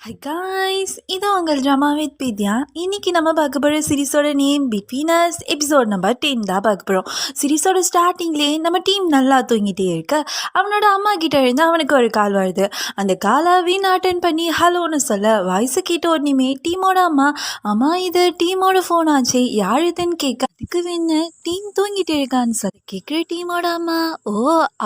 High guys, இது உங்கள் drama with Bidya. இன்னைக்கு நம்ம பார்க்க போகிற சீரிஸோட name between us episode number 10 தான் பார்க்க போகிறோம். சீரிஸோட ஸ்டார்டிங்லேயே நம்ம டீம் நல்லா தூங்கிட்டே இருக்க அவனோட அம்மா கிட்ட இருந்து அவனுக்கு ஒரு கால் வருது. அந்த காலை வீண் அட்டன் பண்ணி ஹலோன்னு சொல்ல வாய்ஸை கேட்ட உடனேமே டீமோட அம்மா இது டீமோட ஃபோன் ஆச்சு, யார் இதுன்னு கேட்க அதுக்கு வேணு டீம் தூங்கிட்டே இருக்கான்னு சொல்லி கேட்குற டீமோட அம்மா, ஓ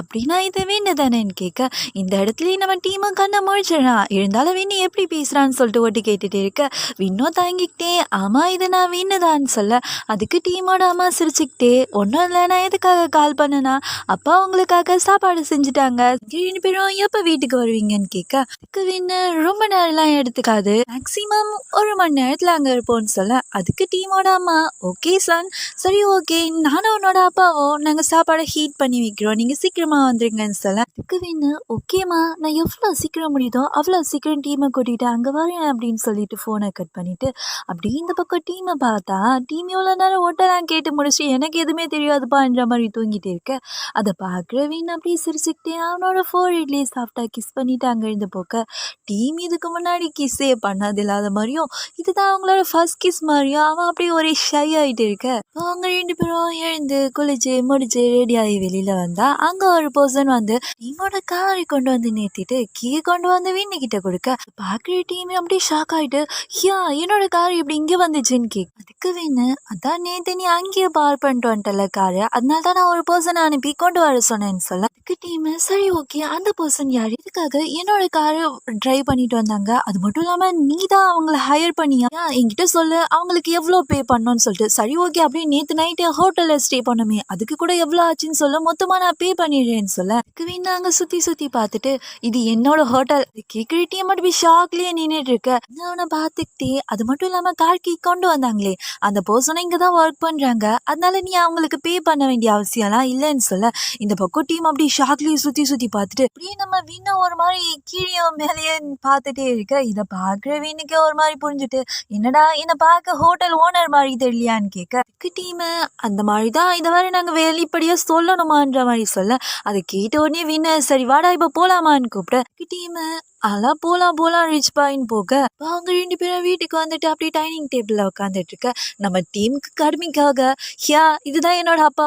அப்படின்னா இது வேணு தானேன்னு கேட்க இந்த இடத்துலயே நம்ம டீமை கண்ணை முழிச்சிடறான். இருந்தாலும் வேணு எப்படி பேசுறான்னு சொல்லிட்டு ஓட்டி கேட்டுட்டே இருக்க வின்னும் தாங்கிக்கிட்டே ஆமா இது நான் வீணுதான்னு சொல்ல அதுக்கு டீமோட அம்மா சிரிச்சுக்கிட்டே ஒன்றும் இல்லை, நான் எதுக்காக கால் பண்ணனா அப்பா உங்களுக்காக சாப்பாடு செஞ்சுட்டாங்க, 2 பேரும் எப்போ வீட்டுக்கு வருவீங்கன்னு கேட்க அதுக்கு வீணு ரொம்ப நேரம்லாம் எடுத்துக்காது, மேக்சிமம் 1 மணி நேரத்தில் அங்கே இருப்போம்னு சொல்ல அதுக்கு டீமோட அம்மா ஓகே சன், சரி ஓகே நானும் உன்னோட அப்பாவும் நாங்கள் சாப்பாடை ஹீட் பண்ணி வைக்கிறோம், நீங்கள் சீக்கிரமாக வந்துருங்கன்னு சொல்ல அதுக்கு வீணு ஓகேம்மா நான் எவ்வளோ சீக்கிரம் முடியுதோ அவ்வளோ சீக்கிரம் டீமை கூட்டிகிட்டு அங்கே வரேன் அப்படின்னு சொல்லிட்டு ஃபோனை கட் பண்ணிவிட்டு அப்படியே இந்த பக்கம் டீமை பார்த்தா டீம் எவ்வளோ நேரம் ஓட்டலாம் கேட்டு முடிச்சு எனக்கு எதுவுமே தெரியாதுப்பான்ற மாதிரி தூங்கிட்டு இருக்க அதை பார்க்குற வீண் அப்படியே சிரிச்சுக்கிட்டே அவனோட 4 இட்லி சாஃப்டாக கிஸ் பண்ணிவிட்டு அங்கே இருந்து போக்க டீம் இதுக்கு முன்னாடி கிஸ்ஸே பண்ணது இல்லாத மாதிரியும் இதுதான் அவங்களோட ஃபர்ஸ்ட் கிஸ் மாதிரியும் அவன் அப்படியே ஒரே ஷை ஆகிட்டு இருக்க அவங்க 2 பேரும் எழுந்து குளிச்சு முடிச்சு ரெடி ஆகி வெளியில் வந்தால் அங்கே ஒரு பர்சன் வந்து டீமோட காரை கொண்டு வந்து நிறுத்திட்டு கீ கொண்டு வந்து வீண்ணிக்கிட்ட கொடுக்க பார்க்குற டீமே அப்படியே ஷாக் ஆகிட்டு யா என்னோட கார் இப்படி இங்கே வந்துச்சுன்னு கேட்க அதுக்கு வேணு அதான் நேற்று நீ அங்கேயே பார் பண்ணிட்டு வந்துட்டல காரை, அதனால தான் நான் ஒரு பர்சனை அனுப்பி கொண்டு வர சொன்னேன்னு சொல்ல அதுக்கு டீமு சரி ஓகே அந்த பர்சன் யார், இதுக்காக என்னோட காரை ட்ரைவ் பண்ணிட்டு வந்தாங்க, அது மட்டும் இல்லாமல் நீ தான் அவங்கள ஹையர் பண்ணியா என்கிட்ட சொல்லு அவங்களுக்கு எவ்வளோ பே பண்ணோன்னு சொல்லிட்டு சரி ஓகே அப்படியே நேற்று நைட்டு ஹோட்டலில் ஸ்டே பண்ணோமே அதுக்கு கூட எவ்வளோ ஆச்சுன்னு சொல்ல மொத்தமாக நான் பே பண்ணிடுறேன்னு சொல்ல அதுக்கு வேணு அங்கே சுற்றி பார்த்துட்டு இது என்னோட ஹோட்டல் கேட்குற டீம் மட்டும் ஷாக்லேயே நின்றுட்டு இருக்க அவனை பார்த்துக்கிட்டே அது மட்டும் இல்லாமல் கார் கீ கொண்டு வந்தாங்களே அந்த பர்சனை இங்கே தான் ஒர்க் பண்ணுறாங்க, அதனால நீ அவங்களுக்கு பே பண்ண வேண்டிய அவசியம்லாம் இல்லைன்னு சொல்ல இந்த பக்கம் டீம் அப்படி ஷாக்லேயே சுற்றி பார்த்துட்டு அப்படியே நம்ம வீணை ஒரு மாதிரி கீழே மேலேயே பார்த்துட்டே இருக்க இதை பார்க்குற வீணுக்கு ஒரு மாதிரி புரிஞ்சுட்டு என்னடா என்னை பார்க்க ஹோட்டல் ஓனர் மாதிரி தெரியலையான்னு கேட்க டீமு அந்த மாதிரி தான் இதை வரை நாங்கள் வெளிப்படையாக சொல்லணுமான்ற மாதிரி சொல்ல அதை கேட்ட உடனே வீணை சரி வாடா இப்போ போகலாமான்னு கூப்பிட டீமு அதெல்லாம் போலாம் ரிச் பாயின்னு போக அவங்க 2 பேரும் வீட்டுக்கு வந்துட்டு அப்படியே டைனிங் டேபிளில் உட்காந்துட்டு இருக்க நம்ம டீமுக்கு கடுமைக்காக ஹியா இதுதான் என்னோட அப்பா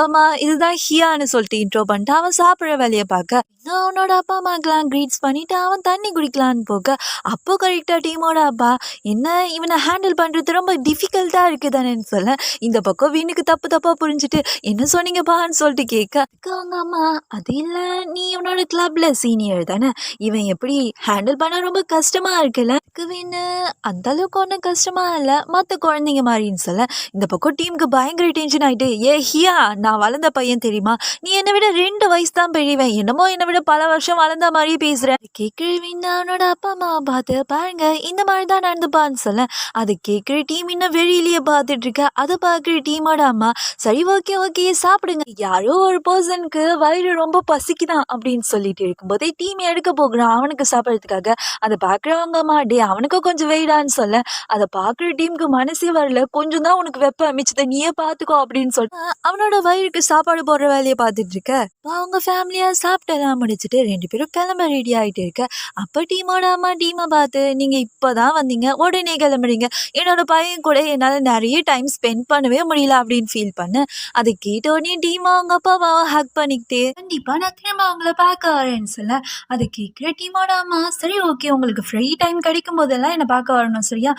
அம்மா இதுதான் ஹியான்னு சொல்லிட்டு இன்ட்ரோ பண்ணிட்டு அவன் சாப்பிட்ற வேலையை பார்க்க அவனோட அப்பா அம்மாக்கெல்லாம் க்ரீட்ஸ் பண்ணிட்டு அவன் தண்ணி குடிக்கலான்னு போக அப்போ கரெக்டாக டீமோட அப்பா என்ன இவனை ஹேண்டில் பண்ணுறது ரொம்ப டிஃபிகல்ட்டாக இருக்குதானேன்னு சொல்ல இந்த பக்கம் வீணுக்கு தப்பாக புரிஞ்சுட்டு என்ன சொன்னீங்கப்பான்னு சொல்லிட்டு கேட்க அவங்க அம்மா அது இல்லை நீ இவனோட கிளப்ல சீனியர் தானே, இவன் எப்படி ஹேண்டில் பண்ண ரொம்ப கஷ்டமா இருக்குல்ல வேணு அந்த அளவுக்கு ஒன்றும் கஷ்டமா இல்லை மற்ற குழந்தைங்க மாதிரின்னு சொல்ல இந்த பக்கம் டீமுக்கு பயங்கர டென்ஷன் ஆகிட்டு ஹியா நான் வளர்ந்த பையன் தெரியுமா, நீ என்னை விட 2 வயசு தான் பெரியவன், என்னமோ என்னை விட பல வருஷம் வளர்ந்த மாதிரி பேசுகிறேன் கேட்குற வீணு அவனோட அப்பா அம்மாவை பார்த்து பாருங்க இந்த மாதிரி தான் நடந்துப்பான்னு சொல்ல அது கேட்குற டீம் இன்னும் வெளியிலேயே பார்த்துட்டு இருக்க அதை பார்க்குற டீமோட அம்மா சரி ஓகே சாப்பிடுங்க, யாரோ ஒரு பர்சனுக்கு வயிறு ரொம்ப பசிக்குதான் அப்படின்னு சொல்லிட்டு இருக்கும்போதே டீம் எடுக்க போகிறான் அவனுக்கு சாப்பிட்றதுக்காக அதை பார்க்குறவங்க அம்மா டே அவனுக்கும் கொஞ்சம் வெயிடான்னு சொல்ல அதை பார்க்குற டீமுக்கு மனசே வரல, கொஞ்சம் தான் உனக்கு வெப்ப மிச்சத்தை நீயே பார்த்துக்கோ அப்படின்னு சொல்லிட்டு அவனோட வயிறுக்கு சாப்பாடு போடுற வேலையை பார்த்துட்டு இருக்க அவங்க ஃபேமிலியாக சாப்பிட்டெல்லாம் முடிச்சுட்டு 2 பேரும் கிளம்ப ரெடி ஆகிட்டு இருக்க அப்போ டீமோட அம்மா டீமை பார்த்து நீங்கள் இப்போ தான் வந்தீங்க உடனே கிளம்புறீங்க, என்னோட பையன் கூட என்னால் நிறைய டைம் ஸ்பெண்ட் பண்ணவே முடியல அப்படின்னு ஃபீல் பண்ண அதை கேட்ட உடனே டீமா அவங்க அப்பாவை ஹக் பண்ணிக்கிட்டே கண்டிப்பாக நான் திரும்ப அவங்கள பார்க்க வரேன்னு சொல்ல அதை கேட்குற டீமோட அம்மா சரி ஓகே உங்களுக்கு ஃப்ரீ டைம் கிடைக்கும் போதெல்லாம் என்னை பார்க்க வரணும் சரியா,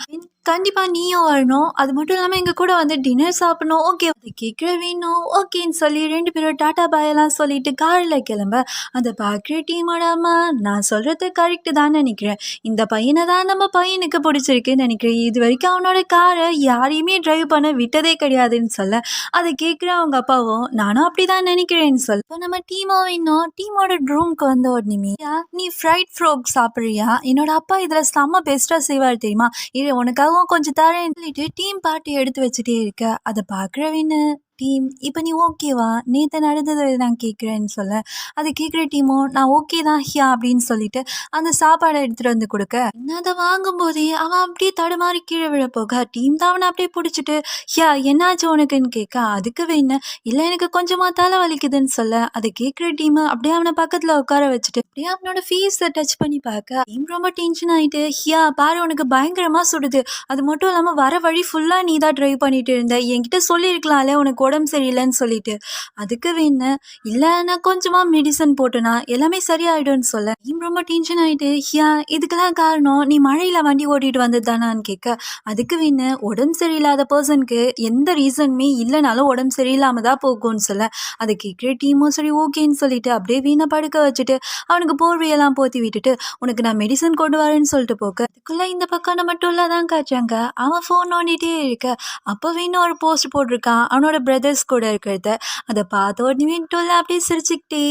கண்டிப்பாக நீயும் வரணும், அது மட்டும் இல்லாமல் எங்கள் கூட வந்து டின்னர் சாப்பிடணும் ஓகே அதை கேட்குற வேணும் ஓகேன்னு சொல்லி 2 பேரும் டாட்டா பாயெல்லாம் சொல்லிட்டு காரில் கிளம்ப அதை பார்க்குற டீமோட அம்மா நான் சொல்கிறது கரெக்டு தான் நினைக்கிறேன், இந்த பையனை தான் நம்ம பையனுக்கு பிடிச்சிருக்குன்னு நினைக்கிறேன், இது வரைக்கும் அவனோட காரை யாரையுமே டிரைவ் பண்ண விட்டதே கிடையாதுன்னு சொல்ல அதை கேட்குற அவங்க அப்பாவும் நானும் அப்படி தான் நினைக்கிறேன்னு சொல்ல இப்போ நம்ம டீமோட ரூம்க்கு வந்த உடனே நீ ஃப்ரைட் ஃப்ரோக் சாப்பிட்றியா, என்னோட அப்பா இதில் செம்ம பெஸ்ட்டாக செய்வார் தெரியுமா, இது உனக்காகவும் கொஞ்சம் தரேன்னு சொல்லிட்டு டீம் பார்ட்டி எடுத்து வச்சுட்டே இருக்க அதை பார்க்குறவின்னு டீம் இப்ப நீ ஓகேவா? நேத்து நடந்தத நான் கேட்கிறேன்னு சொல்ல, அத கேட்கிற டீமும் நான் ஓகே தான் ஹியா அப்படின்னு சொல்லிட்டு அந்த சாப்பாட எடுத்துட்டு வந்து குடுக்க, நான் அத வாங்கும்போதே அவன் அப்படியே தடுமாறி கீழ விழ போக, டீம் தான் அவன அப்படியே புடிச்சுட்டு, "ஹியா என்னாச்சு உனக்குன்னு?" கேட்க, அதுக்கு வேணு, "இல்ல எனக்கு கொஞ்சமா தல வலிக்குதுன்னு" சொல்ல, அத கேட்கிற டீமு அப்படியே அவன பக்கத்துல உட்கார வச்சுட்டு, அப்படியே அவனோட ஃபேஸ டச் பண்ணி பார்க்க, டீம் ரொம்ப டென்ஷன் ஆயிட்டு, "ஹியா பாரு உனக்கு பயங்கரமா சுடுது. அது மட்டும் இல்லாம வர வழி ஃபுல்லா நீ தான் டிரைவ் பண்ணிட்டு இருந்த. என்கிட்ட சொல்லியிருக்கலாம்ல உனக்கு உடம்பு சரியில்லன்னு சொல்லிட்டு. அதுக்கு வேணு, இல்ல நான் கொஞ்சமா மெடிசன் போட்டேனா எல்லாமே சரியாயிடும்னு சொல்ல, நீயும் ரொம்ப டென்ஷன் ஆயிட்டு, "ஹியா இதுக்கெல்லாம் காரணம் நீ மழையில வண்டி ஓட்டிட்டு வந்தது தானான்னு?" கேட்க, அதுக்கு வேணு உடம்பு சரியில்லாத பர்சனுக்கு எந்த ரீசனுமே இல்லனாலும் உடம்பு சரியில்லாம தான் போகும்னு சொல்ல, அத கேட்கிற டீமும் சரி ஓகேன்னு சொல்லிட்டு அப்படியே வீண படுக்க வச்சுட்டு, அவனுக்கு போர்வையெல்லாம் போத்தி விட்டுட்டு, "உனக்கு நான் மெடிசன் கொண்டு வரேன்னு" சொல்லிட்டு போக, அதுக்குள்ள இந்த பக்கம் நம்ம டொல்லா தான் காட்டுறாங்க. அவன் ஃபோன் நோண்டிட்டே இருக்க, அப்பவே இன்னும் ஒரு போஸ்ட் போட்டிருக்கான் அவனோட பிரதர்ஸ் கூட இருக்கிறத. அத பார்த்த உடனே டொல்லா அப்படியே சிரிச்சுக்கிட்டே,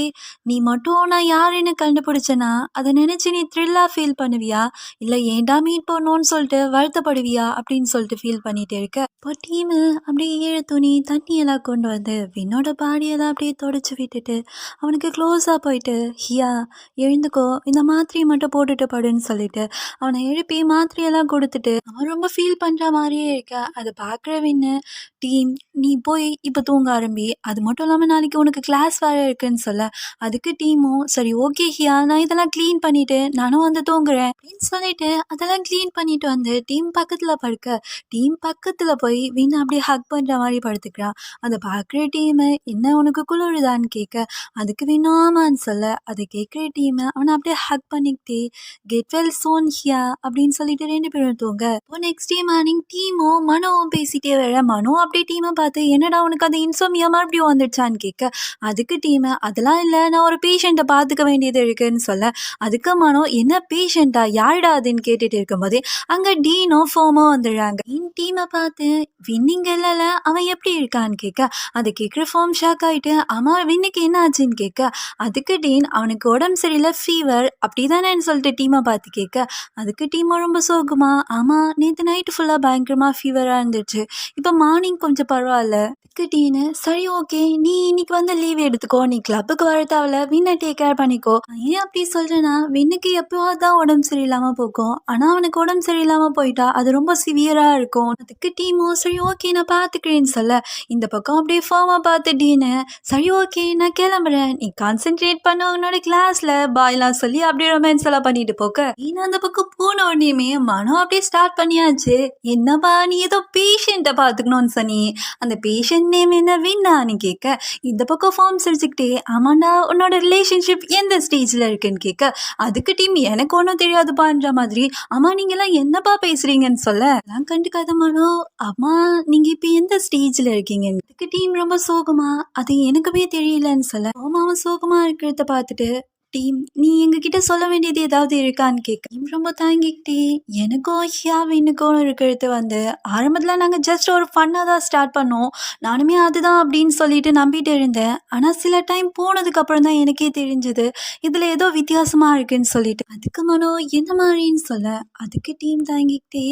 "நீ மட்டும் நான் யாருன்னு கண்டுபிடிச்சேனா, அத நினைச்சு நீ த்ரில்லா ஃபீல் பண்ணுவியா? இல்ல ஏன்டா மீட் பண்ணோம்னு சொல்லிட்டு வருத்தப்படுவியா?" அப்படின்னு சொல்லிட்டு ஃபீல் பண்ணிட்டு இருக்க. இப்போ டீமு அப்படியே ஈர துணி, தண்ணி எல்லாம் கொண்டு வந்து வின்னோட பாடியெல்லாம் அப்படியே தொடச்சு விட்டுட்டு, அவனுக்கு க்ளோஸா போயிட்டு, "ஹியா எழுந்துக்கோ, இந்த மாத்திரைய மட்டும் போட்டுட்டு படுன்னு" சொல்லிட்டு, அவன எழுப்பி மாத்திரையெல்லாம் குடுத்துட்டு, அவன் ரொம்ப ஃபீல் பண்ற மாரியே இருக்க. அத பார்க்குற வின்னு, "டீம் நீ போய் இப்ப தூங்க ஆரம்பி. அது மட்டும் இல்லாம நாளைக்கு உனக்கு கிளாஸ் வேற இருக்குன்னு" சொல்ல, அதுக்கு டீமும், "சரி ஓகே ஹியா, நான் இதெல்லாம் கிளீன் பண்ணிட்டு நானும் வந்து தூங்குறேன்" அப்படின்னு சொல்லிட்டு அதெல்லாம் கிளீன் பண்ணிட்டு வந்து டீம் பக்கத்துல படுக்க, டீம் பக்கத்துல போய் வின்ன அப்படியே ஹக் பண்ற மாரி படுத்துக்கிறான். அத பார்க்குற டீமு, "என்ன உனக்கு குளிருதான்னு?" கேட்க, அதுக்கு வின்னும் ஆமான்னு சொல்ல, அத கேட்குற டீமு அவன அப்படியே ஹக் பண்ணிக்கிட்டே, "கெட் வெல் சூன் ஹியா" அப்படின்னு சொல்லிட்டு 2 பேரும் தூங்க. இப்போ நெக்ஸ்ட் டே மார்னிங் டீமும் மனுவும் பேசிட்டே வர, மனு அப்படியே டீமை பார்த்து, "என்னடா உனக்கு அந்த இன்சோம்னியா மறுபடியும் வந்துடுச்சான்னு?" கேட்க, அதுக்கு டீமு, "அதெல்லாம் இல்ல, நான் ஒரு பேஷண்ட்டை பார்த்துக்க வேண்டியது இருக்குன்னு" சொல்ல, அதுக்கு மனு, "என்ன பேஷண்ட்டா? யாருடா அதுன்னு?" கேட்டுட்டு இருக்கும்போதே அங்க டீனும் ஃபோமும் வந்துடுறாங்க. டீன் டீமை பார்த்து, "வின்னிங் இல்லைல்ல, அவன் எப்படி இருக்கான்னு?" கேட்க, அதை கேட்குற ஃபோம் ஷாக் ஆயிட்டு, "ஆமா வின்னுக்கு என்ன ஆச்சுன்னு?" கேட்க, அதுக்கு டீன், "அவனுக்கு உடம்பு சரியில்லை, ஃபீவர் அப்படிதானேன்னு" சொல்லிட்டு டீமை பார்த்து கேட்க, அதுக்கு டீமும் ரொம்ப சோகமா, "ஆமா நேத்து நைட்டு ஃபுல்லா பயங்கரமா ஃபீவரா இருந்துச்சு. இப்ப மார்னிங் கொஞ்சம் பரவாயில்ல." அதுக்கு டீனு, "சரி ஓகே, நீ இன்னைக்கு வந்து லீவ் எடுத்துக்கோ. நீ கிளப்புக்கு வர தேவையில்ல. வின்னை டேக் கேர் பண்ணிக்கோ." நான் ஏன் அப்படி சொல்றேன்னா, வின்னுக்கு எப்போவாவது தான் உடம்பு சரியில்லாம போகும். ஆனா அவனுக்கு உடம்பு சரியில்லாம போயிட்டா அது ரொம்ப சிவியரா இருக்கும். அதுக்கு டீமும், "சரி ஓகே நான் பார்த்துக்கிறேன்னு" சொல்ல, இந்த பக்கம் அப்படியே ஃபார்மா பார்த்து டீனு, "சரி ஓகே நான் கிளம்புறேன். நீ கான்சென்ட்ரேட் பண்ண உன்னோட கிளாஸ்ல" பாய்லாம் சொல்லி அப்படியே ரொமான்ஸ் எல்லாம் பண்ணிட்டு போக, டீன் அந்த பக்கம் போன உடனேயுமே மனம் அப்படியே ஸ்டார்ட் பண்ணியாச்சு. "என்னப்பா நீ ஏதோ பேஷண்ட்டை பார்த்துக்கணும்னு சொன்னியே, அந்த பேஷண்ட் நேம் என்ன வின்னான்னு?" கேட்க, இந்த பக்கம் ஃபார்ம் சிரிச்சுக்கிட்டே, "ஆமாண்டா உன்னோட ரிலேஷன்ஷிப் எந்த ஸ்டேஜ்ல இருக்குன்னு?" கேட்க, அதுக்கு டீம், "எனக்கு ஒன்றும் தெரியாதுப்பான்ற மாதிரி, "ஆமா நீங்கெல்லாம் என்னப்பா பேசுறீங்கன்னு" சொல்ல, "நான் கண்டுக்காத மனோ, அம்மா நீங்க இப்ப எந்த ஸ்டேஜ்ல இருக்கீங்க?" அதுக்கு டீம் ரொம்ப சோகமா, "அது எனக்குமே தெரியலன்னு" சொல்ல, அவன் சோகமா இருக்கிறத பார்த்துட்டு, டீம், "நீ எங்ககிட்ட சொல்ல வேண்டியது ஏதாவது இருக்கான்னு?" கேட்க, டீம் ரொம்ப தாங்கிக்கிட்டே, "எனக்கும் ஹியாவினுக்கும் இருக்கிறது வந்து ஆரம்பத்துல நாங்க ஜஸ்ட் ஒரு ஃபன்னா தான் ஸ்டார்ட் பண்ணோம். நானுமே அதுதான் அப்படின்னு சொல்லிட்டு நம்பிட்டு இருந்தேன். ஆனா சில டைம் போனதுக்கு அப்புறம் தான் எனக்கே தெரிஞ்சது இதுல ஏதோ வித்தியாசமா இருக்குன்னு சொல்லிட்டு." அதுக்கு மனோ, "என்ன மாதிரின்னு?" சொல்ல, அதுக்கு டீம் தாங்கிக்கிட்டே,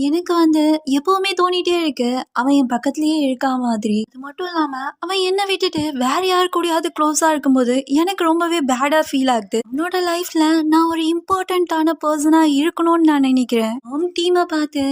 "எனக்கு வந்து எப்பவுமே தோணிட்டே இருக்கு அவன் என் பக்கத்துலயே இருக்கா மாதிரி. அது மட்டும் இல்லாம அவன் என்னை விட்டுட்டு வேற யார் கூடயாவது க்ளோஸா இருக்கும்போது எனக்கு ரொம்பவே பேடா ஃபீல் ஆகுது. உன்னோட லைஃப்ல நான் ஒரு இம்பார்ட்டன்ட்டான பர்சனா இருக்கணும்னு நான் நினைக்கிறேன்." அவன் டீமை பார்த்து,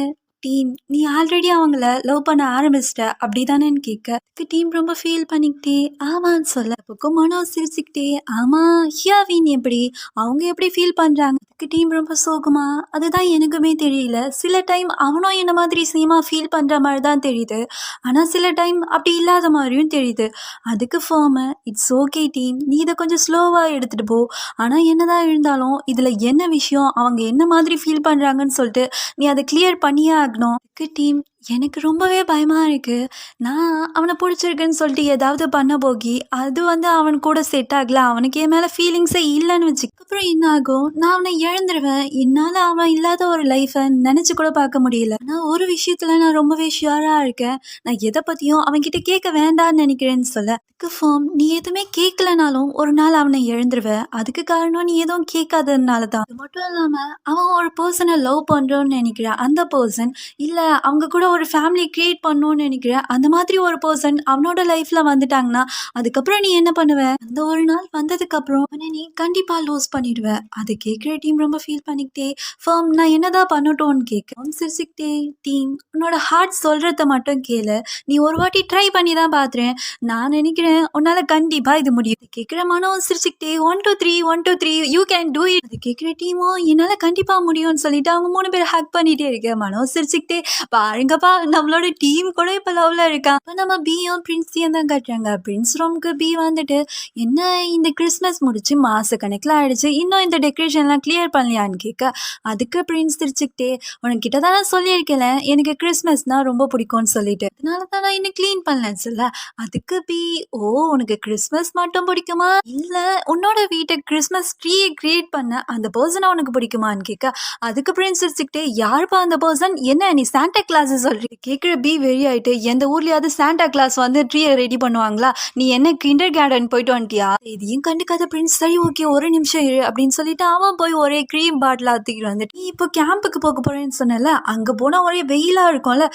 "டீம் நீ ஆல்ரெடி அவங்கள லவ் பண்ண ஆரம்பிச்சிட்ட அப்படிதானேன்னு?" கேட்க, அதுக்கு டீம் ரொம்ப ஃபீல் பண்ணிக்கிட்டே ஆமான்னு சொல்ல, பக்கம் மனோ சிரிச்சுக்கிட்டே, "ஆமா ஹியாவின் எப்படி, அவங்க எப்படி ஃபீல் பண்றாங்க?" அதுக்கு டீம் ரொம்ப சோகமா, "அதுதான் எனக்குமே தெரியல. சில டைம் அவனும் என்ன மாதிரி சேமா ஃபீல் பண்ற மாதிரி தான் தெரியுது. ஆனா சில டைம் அப்படி இல்லாத மாதிரியும் தெரியுது." அதுக்கு ஃபார்மு, "இட்ஸ் ஓகே டீம், நீ இதை கொஞ்சம் ஸ்லோவா எடுத்துட்டு போ. ஆனா என்னதான் இருந்தாலும் இதுல என்ன விஷயம், அவங்க என்ன மாதிரி ஃபீல் பண்றாங்கன்னு சொல்லிட்டு நீ அதை கிளியர் பண்ணியே ஆகணும்." அதுக்கு டீம், "எனக்கு ரொம்பவே பயமா இருக்கு. நான் அவனை பிடிச்சிருக்குன்னு சொல்லிட்டு ஏதாவது பண்ண போகி அது வந்து அவன் கூட செட் ஆகல, அவனுக்கு என் மேல ஃபீலிங்ஸே இல்லைன்னு வச்சுக்க, அப்புறம் என்ன ஆகும், நான் அவனை இழந்துருவேன். என்னால அவன் இல்லாத ஒரு லைஃபை நினைச்சு கூட பார்க்க முடியல. ஆனா ஒரு விஷயத்துல நான் ரொம்பவே ஷியூரா இருக்கேன், நான் எதை பத்தியும் அவன்கிட்ட கேட்க வேண்டாம்னு நினைக்கிறேன்னு" சொல்ல, அதுக்கு ஃபார்ம், "நீ எதுவுமே கேட்கலனாலும் ஒரு நாள் அவனை இழந்துருவ. அதுக்கு காரணம் நீ எதுவும் கேட்காததுனால தான். அது மட்டும் இல்லாம அவன் ஒரு பர்சனை லவ் பண்றோன்னு நினைக்கிறான். அந்த பர்சன் இல்ல அவங்க கூட ஒரு ஃபேமிலி கிரியேட் பண்ணணும்னு நினைக்கிறேன். அந்த மாதிரி ஒரு பெர்சன் அவனோட லைஃப்ல வந்துட்டாங்கன்னா, அதுக்கப்புறம் நீ என்ன பண்ணுவ? அந்த ஒரு நாள் வந்ததுக்கப்புறம் அவன நீ கண்டிப்பா லூஸ் பண்ணிடுவ. அத கேட்கிற டீம் ரொம்ப ஃபீல் பண்ணிக்கிட்டே, "ஃபர்ம் நான் என்னதான் பண்ணட்டும்னு?" கேட்க. அவன் சிரிச்சுக்கிட்டே, "டீம் உன்னோட ஹார்ட் சொல்றத மட்டும் கேளு. நீ ஒரு வாட்டி ட்ரை பண்ணி தான் பாத்துறேன். நான் நினைக்கிறேன் உன்னால கண்டிப்பா இது முடியும்." இத கேட்கிற மனோ சிரிச்சுக்கிட்டே 1, 2, 3 1, 2, 3 யூ கேன் டூ இட். அது கேட்கிற டீமும் என்னால கண்டிப்பா முடியும்னு சொல்லிட்டு அவங்க 3 பேரும் ஹக் பண்ணிட்டே இருக்க. மனோ சிரிச்சுக்கிட்டே, "பாருங்கப்பா நம்மளோட டீம் கூட இப்ப லவ்ல இருக்கான்." அப்ப நம்ம பியும் பிரின்ஸையும் தான் காட்டுறாங்க. பிரின்ஸ் ரூமுக்கு பி வந்துட்டு, "என்ன இந்த கிறிஸ்மஸ் முடிச்சு மாசக்கணக்குல ஆயிடுச்சு. இன்னும் இந்த டெக்கரேஷன்லாம் கிளியர் பண்ணலையான்னு?" கேட்க. அதுக்கு பிரின்ஸ் சிரிச்சுக்கிட்டே, "உனக்கிட்ட தான் நான் சொல்லியிருக்கேன்ல, எனக்கு கிறிஸ்மஸ்னா ரொம்ப பிடிக்கும்னு சொல்லிட்டு. அதனால தான் நான் இன்னும் கிளீன் பண்ணலன்னு சொல்ல." அதுக்கு பி, "ஓ உனக்கு கிறிஸ்மஸ் மட்டும் பிடிக்குமா? இல்ல உன்னோட வீட்டை கிறிஸ்மஸ் ட்ரீயை கிரியேட் பண்ண அந்த பர்சனை உனக்கு பிடிக்குமான்னு?" கேட்க. அதுக்கு பிரின்ஸ் சிரிச்சுக்கிட்டே, "யாருப்பா அந்த பர்சன்? என்ன நீ சாண்டா கிளாஸ் சொல்றீங்க?" கேட்குற பி வெறி ஆயிட்டு, "எந்த ஊர்லயாவது சாண்டா கிளாஸ் வந்து ட்ரீயை ரெடி பண்ணுவாங்களா? நீ என்ன கிண்டர் கார்டன் போயிட்டு வந்துட்டியா?" இதையும் கண்டுக்காத பிரின்ஸ், "சரி ஓகே ஒரு நிமிஷம் இரு" அப்படின்னு சொல்லிட்டு அவன் போய் ஒரே க்ரீம் பாட்டில் தூக்கிட்டு வந்துட்டு, "நீ இப்போ கேம்புக்கு போக போறேன்னு சொன்னல, அங்க போனா ஒரே வெயிலா இருக்கும்ல,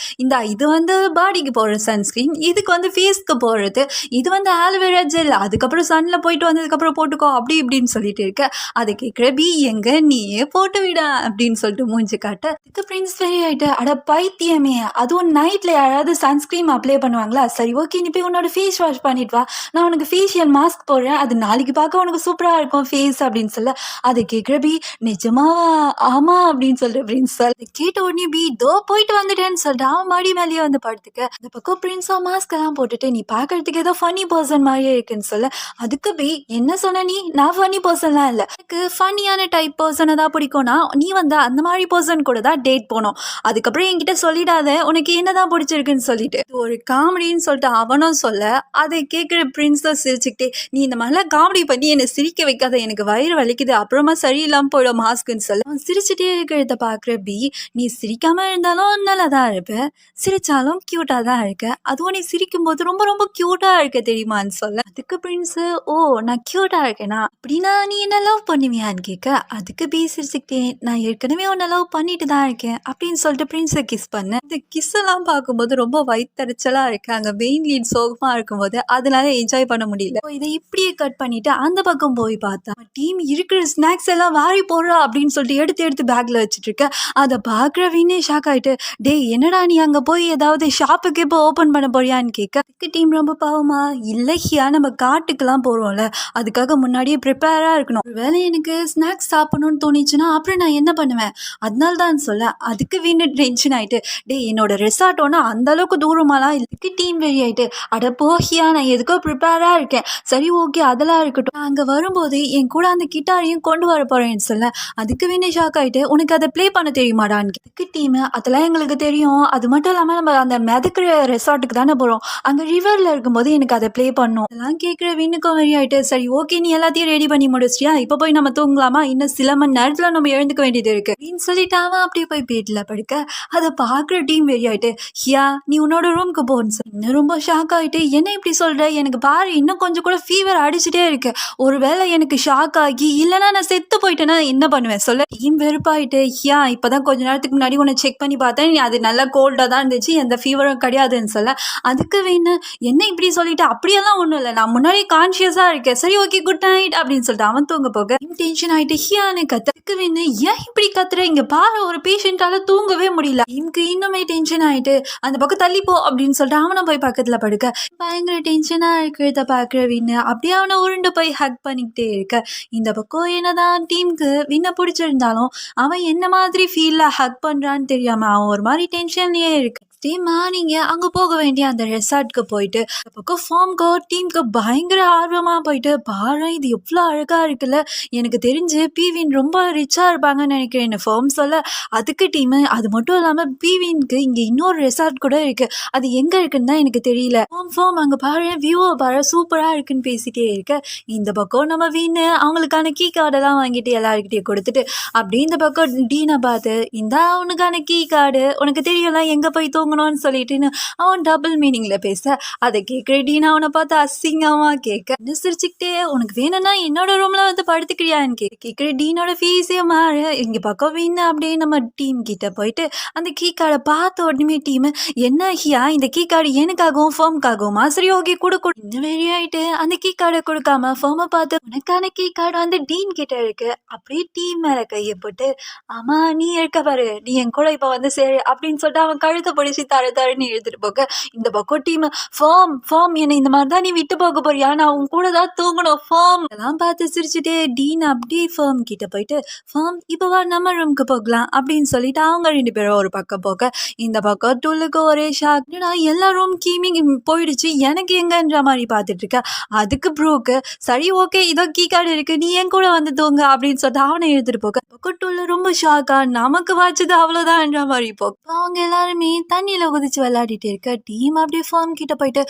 இது வந்து பாடிக்கு போடுற சன்ஸ்கிரீன், இதுக்கு வந்து ஃபேஸ்க்கு போடுறது, இது வந்து ஆலோவேரா ஜெல், அதுக்கப்புறம் சன்ல போயிட்டு வந்ததுக்கப்புறம் போட்டுக்கோ" அப்படி இப்படின்னு சொல்லிட்டு இருக்க. அதை கேட்குற பி, "எங்க நீயே போட்டு விட" அப்படின்னு சொல்லிட்டு மூஞ்சி காட்ட. இதுக்கு பிரின்ஸ் வெறி ஆயிட்டு, "அட பைத்தியமே, அதுவும் நைட்ல யாராவது சன்ஸ்கிரீம் அப்ளை பண்ணுவாங்களா? சரி ஓகே நீ போய் உன்னோட ஃபேஸ் வாஷ் பண்ணிட்டு வா, நான் உனக்கு ஃபேஷியல் மாஸ்க் போடுறேன், அது நாளைக்கு பார்க்க உனக்கு சூப்பரா இருக்கும் ஃபேஸ்" அப்படின்னு சொல்ல. அதை கேட்குற பி, "நிஜமாவா?" "ஆமா" அப்படின்னு சொல்லிட்டு பிரின்ஸ் சொல்ல. அதை கேட்ட உடனே பி, "தோ போயிட்டு வந்துட்டேன்னு" சொல்லிட்டு அவன் மாடி மேலேயே வந்து படுத்துக்க. அந்த பக்கம் பிரின்ஸா மாஸ்க் எல்லாம் போட்டுட்டு, "நீ பார்க்கறதுக்கு ஏதோ ஃபன்னி பர்சன் மாதிரியே இருக்குன்னு" சொல்ல. அதுக்கு பி, "என்ன சொன்ன நீ? நான் ஃபன்னி பர்சன்லாம் இல்ல. எனக்கு ஃபன்னியான டைப் பர்சனை தான் பிடிக்கும்னா நீ வந்து அந்த மாதிரி பர்சன் கூட தான் டேட் போகணும். அதுக்கப்புறம் என்கிட்ட சொல்லிடாத உனக்கு என்னதான் பிடிச்சிருக்குன்னு சொல்லிட்டு." இது ஒரு காமெடின்னு சொல்லிட்டு அவனும் சொல்ல. அதை கேட்குற பிரின்ஸும் சிரிச்சுக்கிட்டே, "நீ இந்த மாதிரிலாம் காமெடி பண்ணி என்னை சிரிக்க வைக்காத, எனக்கு வயிறு வலிக்குது, அப்புறமா சரியில்லாமல் போயிடும் மாஸ்க்குன்னு" சொல்ல. அவன் சிரிச்சுட்டே இருக்கிறத பார்க்குற பி, "நீ சிரிக்காம இருந்தாலும் நல்லா தான் இருப்ப, சிரிச்சாலும் க்யூட்டாக தான் இருக்க, அதுவும் நீ சிரிக்கும்போது ரொம்ப ரொம்ப க்யூட்டாக இருக்க தெரியுமான்னு" சொல்ல. அதுக்கு பிரின்ஸு, "ஓ நான் க்யூட்டாக இருக்கேனா? அப்படின்னா நீ என்ன லவ் பண்ணுவியான்னு?" கேட்க. அதுக்கு பி சிரிச்சுக்கிட்டே, "நான் ஏற்கனவே உன்னை லவ் பண்ணிட்டு தான் இருக்கேன்" அப்படின்னு சொல்லிட்டு பிரின்ஸை கிஸ் பண்ண. இந்த கிஸ் எல்லாம் பார்க்கும்போது ரொம்ப வயித்தெரிச்சலா இருக்கு. அங்க மெயின் லீட் சோகமா இருக்கும்போது அதனால என்ஜாய் பண்ண முடியல. இப்போ இதை இப்படியே கட் பண்ணிட்டு அந்த பக்கம் போய் பார்த்தா டீம் இருக்கிற ஸ்நாக்ஸ் எல்லாம் வாரி போடுறா அப்படின்னு சொல்லிட்டு எடுத்து எடுத்து பேக்ல வச்சுட்டு இருக்க. அதை பார்க்குற வினே ஷாக் ஆயிட்டு, "டேய் என்னடா நீ அங்க போய் ஏதாவது ஷாப்புக்கு இப்போ ஓபன் பண்ண போறியான்னு?" கேட்க. அதுக்கு டீம் ரொம்ப பாவமா, "இல்ல ஹியா, நம்ம காட்டுக்கெல்லாம் போறோம்ல, அதுக்காக முன்னாடியே ப்ரிப்பேரா இருக்கணும். ஒருவேளை எனக்கு ஸ்நாக்ஸ் சாப்பிடணும்னு தோணிச்சுன்னா அப்புறம் நான் என்ன பண்ணுவேன், அதனால தான்" சொல்ல. அதுக்கு வின்னு டென்ஷன் ஆயிட்டு, "டேய் என்னோட ரெசார்ட்டோனா அந்த அளவுக்கு தூரமாலாம் இதுக்கு டீம் வெறி ஆயிட்டு, "அட போகியா, நான் எதுக்கோ ப்ரிப்பேரா இருக்கேன். சரி ஓகே அதெல்லாம் இருக்கட்டும், நான் அங்க வரும்போது என் கூட அந்த கிட்டாரையும் கொண்டு வர போறேன்னு" சொல்ல. அதுக்கு வினய் ஷாக் ஆயிட்டு, "உனக்கு அதை ப்ளே பண்ண தெரியுமாடான்னு?" இதுக்கு டீம், "அதெல்லாம் எங்களுக்கு தெரியும், அது மட்டும் இல்லாம நம்ம அந்த மிதக்கிற ரெசார்ட்டுக்கு தானே போறோம், அங்க ரிவர்ல இருக்கும்போது எனக்கு அதை ப்ளே பண்ணும்." அதெல்லாம் கேட்குற வின்னுக்கும் வெறி ஆயிட்டு, "சரி ஓகே நீ எல்லாத்தையும் ரெடி பண்ணி முடிச்சிட்டியா, இப்போ போய் நம்ம தூங்கலாமா, இன்னும் சில மணி நேரத்துல நம்ம எழுந்துக்க வேண்டியது இருக்கு" அப்படின்னு சொல்லிட்டு அவன் அப்படியே போய் பெட்ல படுக்க. அதை பார்க்குற டீம் வெறி ஆயிட்டு, "ஹியா நீ உன்னோட ரூமுக்கு போன்னு" சொல்லி. இன்னும் ரொம்ப ஷாக் ஆயிட்டு, "என்ன இப்படி சொல்ற, எனக்கு பாரு இன்னும் கொஞ்சம் கூட ஃபீவர் அடிச்சுட்டே இருக்கு, ஒருவேளை எனக்கு ஷாக் ஆகி இல்லைன்னா நான் செத்து போயிட்டேன்னா என்ன பண்ணுவேன் சொல்ல." டீம் வெறுப்பாயிட்டு, "ஹியா இப்பதான் கொஞ்ச நேரத்துக்கு முன்னாடி உன்னை செக் பண்ணி பார்த்தேன், நீ அது நல்லா கோல்டாக தான் இருந்துச்சு, எந்த ஃபீவரும் கிடையாதுன்னு" சொல்ல. அதுக்கு வேணும், "என்ன இப்படி சொல்லிட்டு, அப்படியெல்லாம் ஒன்றும் இல்லை, நான் முன்னாடி கான்ஷியஸாக இருக்கேன், சரி ஓகே குட் நைட்" அப்படின்னு சொல்லிட்டு அவன் தூங்க போக டென்ஷன் ஆயிட்டு ஹியான்னு கத்துக்கு வேணும், "ஏன் இப்படி கத்துற, இங்க பாரு ஒரு பேஷண்டால தூங்கவே முடியல." இவனுக்கு இன்னுமே டென்ஷன் ஆயிட்டு, "அந்த பக்கம் தள்ளி போ" அப்படின்னு சொல்லிட்டு அவனும் போய் பக்கத்துல படுக்க. பயங்கர டென்ஷனா இருக்கிறத பாக்குற வின்னு அப்படியே அவனை உருண்டு போய் ஹக் பண்ணிக்கிட்டே இருக்க. இந்த பக்கம் என்னதான் டீமுக்கு வின்ன பிடிச்சிருந்தாலும் அவன் என்ன மாதிரி ஃபீல்ல ஹக் பண்றான்னு தெரியாம அவன் ஒரு மாதிரி டென்ஷன்லயே இருக்கு. மார்னிங் அங்க போக வேண்டிய அந்த ரெசார்ட்க்கு போயிட்டு அந்த பக்கம் ஃபார்ம்க்கு டீமுக்கு பயங்கர ஆர்வமா போயிட்டு, "பாரு இது எவ்வளோ அழகா இருக்குல்ல, எனக்கு தெரிஞ்சு பீவின் ரொம்ப ரிச்சா இருப்பாங்கன்னு நினைக்கிறேன்" ஃபார்ம் சொல்ல. அதுக்கு டீம், "அது மட்டும் இல்லாம பீவின்க்கு இங்க இன்னொரு ரெசார்ட் கூட இருக்கு, அது எங்க இருக்குன்னு தான் எனக்கு தெரியல. ஃபார்ம் அங்க பாரு, வியூவை பாரு சூப்பரா இருக்குன்னு" பேசிட்டே இருக்க. இந்த பக்கம் நம்ம வீணு அவங்களுக்கான கீ கார்டெல்லாம் வாங்கிட்டு எல்லாருக்கிட்டையும் கொடுத்துட்டு அப்படியே இந்த பக்கம் டீனை பார்த்து, "இந்தா உனக்கான கீ கார்டு, உனக்கு தெரியல எங்க போய் தூங்கணும் தூங்கணும்னு சொல்லிட்டுன்னு அவன் டபுள் மீனிங்ல பேச அதை கேட்குற டீனா அவனை பார்த்து அசிங்கமா கேட்க இன்னும் சிரிச்சுக்கிட்டே உனக்கு வேணும்னா என்னோட ரூம்ல வந்து படுத்துக்கிறியான்னு கேட்குற டீனோட ஃபீஸே மாற இங்க பக்கம் வீணு அப்படியே நம்ம டீம் கிட்ட போயிட்டு அந்த கீ கார்டை பார்த்த உடனே டீம் என்ன ஹியா இந்த கீ கார்டு எனக்காகவும் ஃபேம்காகுமா சரி ஓகே கொடு கொடு இன்னும் வெறியாயிட்டு அந்த கீ கார்டை கொடுக்காம ஃபேமை பார்த்து உனக்கான கீ கார்டு வந்து டீன் கிட்ட இருக்கு அப்படியே டீம் மேல கையை போட்டு ஆமா நீ இருக்க பாரு நீ என் கூட இப்ப வந்து சேரு அப்படின்னு சொல்லிட்டு அவன் கழுத்தை பிடிச்சி தரன்னு இழுத்துட்டு போக இந்த பக்கம் டீம் ஃபார்ம் என்னை இந்த மாதிரி தான் நீ விட்டு போக போறியா நான் உன் கூட தான் தூங்கணும் ஃபார்ம் எல்லாம் பார்த்து சிரிச்சுட்டே டீன் அப்படியே ஃபார்ம் கிட்ட போயிட்டு ஃபார்ம் இப்போ வா நம்ம ரூமுக்கு போகலாம் அப்படின்னு சொல்லிட்டு அவங்க 2 பேரும் ஒரு பக்கம் போக இந்த பக்கம் டூலுக்கு ஒரே ஷாக் எல்லா ரூம் கீமிங் போயிடுச்சு எனக்கு எங்கன்ற மாதிரி பார்த்துட்டு இருக்க அதுக்கு ப்ரூக்கு சரி ஓகே இதோ கீ கார்டு இருக்கு நீ என் கூட வந்து தூங்க அப்படின்னு சொல்லிட்டு அவனை எடுத்துட்டு போக பக்கத்துல ரொம்ப ஷாக்கா நமக்கு வாச்சது அவ்வளவுதான்ன்ற மாதிரி போக அவங்க எல்லாருமே தண்ணியில குதிச்சு விளையாடிட்டு இருக்க டீம் அப்படியே ஃபார்ம் கிட்ட போயிட்டு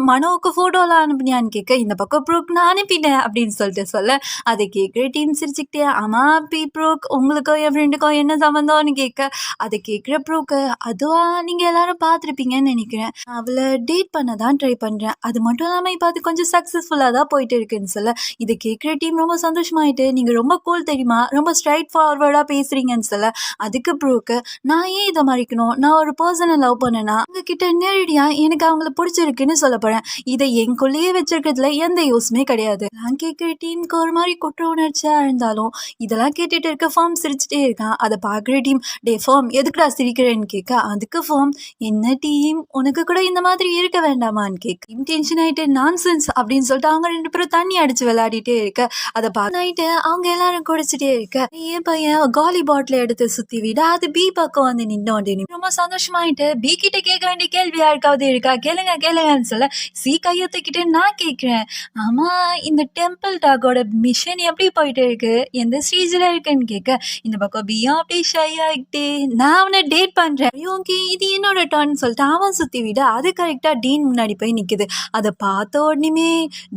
மனோவுக்கு போட்டோலாம் அனுப்பினியான்னு கேட்க இந்த பக்கம் ப்ரூக் நான் அனுப்பிட்டேன் அப்படின்னு சொல்லிட்டு சொல்ல அதை கேட்குற டீம் சிரிச்சுக்கிட்டே ஆமா பி ப்ரூக் உங்களுக்கோ என் ஃப்ரெண்டுக்கோ என்ன சம்மந்தம்னு கேட்க அதை கேட்குற ப்ரூக்கு அதுவா நீங்க எல்லாரும் பார்த்துருப்பீங்கன்னு நினைக்கிறேன் அவளை டேட் பண்ண தான் ட்ரை பண்றேன் அது மட்டும் இல்லாம இப்போ அது கொஞ்சம் சக்சஸ்ஃபுல்லா தான் போயிட்டு இருக்குன்னு சொல்ல இதை கேட்குற டீம் ரொம்ப சந்தோஷமாயிட்டு நீங்க ரொம்ப கூல் தெரியுமா ரொம்ப ஸ்ட்ரைட் ஃபார்வர்டா பேசுறீங்கன்னு சொல்ல அதுக்கு ப்ரூக்கு நான் ஏன் இதை மறைக்கணும் நான் ஒரு பர்சனை லவ் பண்ணேன்னா உங்ககிட்ட நேரடியா எனக்கு அவங்கள பிடிச்சிருக்குன்னு சொல்ல போறேன் இதை என்குள்ளேயே வச்சிருக்கிறதுல எந்த யூஸ்மே கிடையாது நான் கேட்குற டீமுக்கு ஒரு மாதிரி குற்ற உணர்ச்சியா இருந்தாலும் இதெல்லாம் கேட்டுட்டு இருக்க ஃபார்ம் சிரிச்சுட்டே இருக்கான் அதை பார்க்குற டீம் டே ஃபார்ம் எதுக்குடா சிரிக்கிறேன்னு கேட்க அதுக்கு ஃபார்ம் என்ன டீம் உனக்கு கூட இந்த மாதிரி இருக்க வேண்டாமான்னு கேட்க டென்ஷன் ஆயிட்டு நான்சென்ஸ் அப்படின்னு சொல்லிட்டு அவங்க 2 பேரும் தண்ணி அடிச்சு விளையாடிட்டே இருக்க அதை பார்த்து அவங்க எல்லாரும் குடிச்சிட்டே இருக்க என் பையன் காலி பாட்டில் எடுத்து சுத்தி விட அது பி பக்கம் வந்து நின்னோண்டு ரொம்ப சந்தோஷமாயிட்டு பி கிட்ட கேட்க வேண்டிய கேள்வி யாருக்காவது இருக்கா கேளுங்கன்னு சொல்ல சி கையத்துக்கிட்டு நான் கேட்கிறேன் ஆமா இந்த டெம்பிள் டாக்கோட மிஷன் எப்படி போயிட்டு இருக்கு எந்த ஸ்டேஜ்ல இருக்குன்னு கேட்க இந்த பக்கம் பியும் அப்படியே ஷை ஆகிட்டே நான் அவனை டேட் பண்றேன் ஓகே இது என்னோட டர்ன் சொல்லிட்டு அவன் சுத்தி விட அது கரெக்டா டீன் முன்னாடி போய் நிக்குது அதை பார்த்த உடனே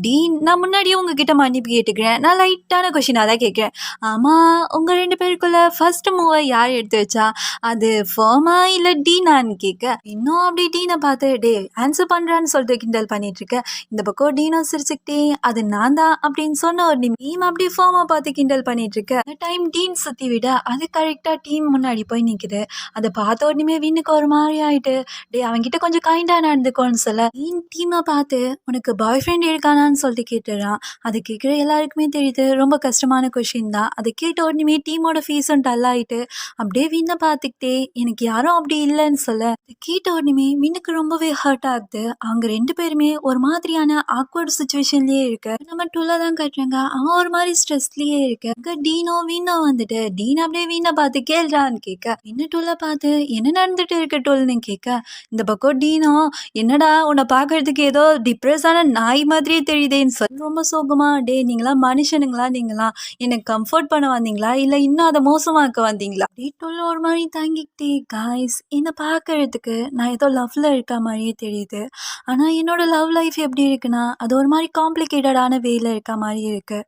டீன் நான் முன்னாடியே உங்ககிட்ட மன்னிப்பு கேட்டுக்கிறேன் நான் லைட்டான கொஸ்டினாக தான் கேட்குறேன் ஆமாம் உங்கள் 2 பேருக்குள்ள ஃபர்ஸ்ட் மூவை யார் எடுத்து வச்சா அது ஃபர்மா இல்லை டீனான்னு கேட்க இன்னும் அப்படி டீனை பார்த்து டே ஆன்சர் பண்ணுறான்னு சொல்லிட்டு கிண்டல் பண்ணிட்டு இருக்க இந்த பக்கம் டீனா சிரிச்சுக்கிட்டே அது நான் தான் அப்படின்னு சொன்ன ஒரு டீம் அப்படி ஃபார்மா பார்த்து கிண்டல் பண்ணிட்டு இருக்க அந்த டைம் டீன் சுற்றி விட அது கரெக்டாக டீம் முன்னாடி போய் நிற்குது அதை பார்த்த உடனே வின்னுக்கு ஒரு மாதிரி ஆயிட்டு டே அவன்கிட்ட கொஞ்சம் கைண்டாக நடந்துக்கோன்னு சொல்ல டீமை பார்த்து உனக்கு பாய் ஃப்ரெண்ட் இருக்கானான்னு சொல்லிட்டு கேட்டுறான் அதை கேட்குற எல்லாருக்குமே தெரியுது ரொம்ப கஷ்டமான கொஷின் தான் அதை கேட்ட உடனே டீமோட ஃபீஸும் டல் ஆகிட்டு அப்படியே வின்னை பார்த்துக்கிட்டே எனக்கு யாரும் அப்படி இல்லைன்னு சொல்ல கேட்ட உடனே வின்னுக்கு ரொம்பவே ஹர்ட் ஆகுது அவங்க 2 பேருமே ஒரு மாதிரியான ஆக்வர்ட் சுச்சுவேஷன்லயே இருக்கு நம்ம டூல தான் கட்டுறாங்க அவன் ஒரு மாதிரி ஸ்ட்ரெஸ்லயே இருக்கு அங்க டீனோ வந்துட்டு டீன் அப்படியே வீணை பார்த்து கேள்றான்னு கேட்க வின்னு டூல பார்த்து என்ன நடந்துட்டு இருக்கு டூல்னு கேட்க இந்த பக்கம் டீனோ என்னடா உன்னை பார்க்கறதுக்கு ஏதோ டிப்ரெஸான நாய் மாதிரியே தெரியுதேன்னு சொல்லி ரொம்ப சோகமா டே நீங்களா மனுஷனுங்களா நீங்களா எனக்கு கம்ஃபர்ட் பண்ண வந்தீங்களா இல்ல இன்னும் அதை மோசமாக்க வந்தீங்களா வீட்டுள்ள ஒரு மாதிரி தாங்கிக்கிட்டே காய்ஸ் என்னை பார்க்கறதுக்கு நான் ஏதோ லவ்ல இருக்க மாதிரியே தெரியுது ஆனா என்னோட லவ் லைஃப் எப்படி இருக்குன்னா அது ஒரு மாதிரி காம்ப்ளிகேட்டடான வேல இருக்க மாதிரி இருக்கு